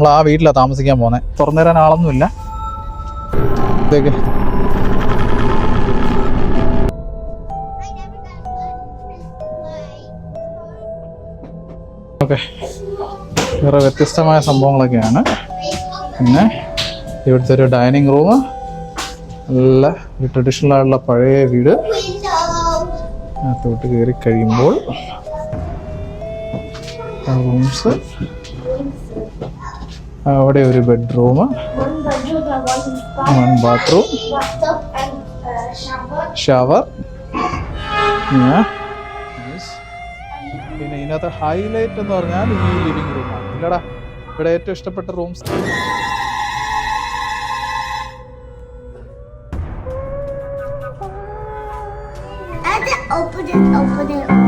നമ്മൾ ആ വീട്ടിലാണ് താമസിക്കാൻ പോകുന്നത്. തുറന്നു തരാൻ ആളൊന്നുമില്ല. ഇതൊക്കെ ഓക്കെ, വേറെ വ്യത്യസ്തമായ സംഭവങ്ങളൊക്കെയാണ്. പിന്നെ ഇവിടുത്തെ ഒരു ഡൈനിങ് റൂം, നല്ല ഒരു ട്രഡീഷണൽ ആയിട്ടുള്ള പഴയ വീട്. അകത്തോട്ട് കയറി കഴിയുമ്പോൾ റൂംസ്, അവിടെ ഒരു ബെഡ്റൂം, 1 ബാത്റൂം, ഷവർ. പിന്നെ ഇതിനകത്ത് ഹൈലൈറ്റ് എന്ന് പറഞ്ഞാൽ ഈ ലിവിംഗ് റൂമാണ്. ഇല്ലടാ, ഇവിടെ ഏറ്റവും ഇഷ്ടപ്പെട്ട റൂംസ്. Open it.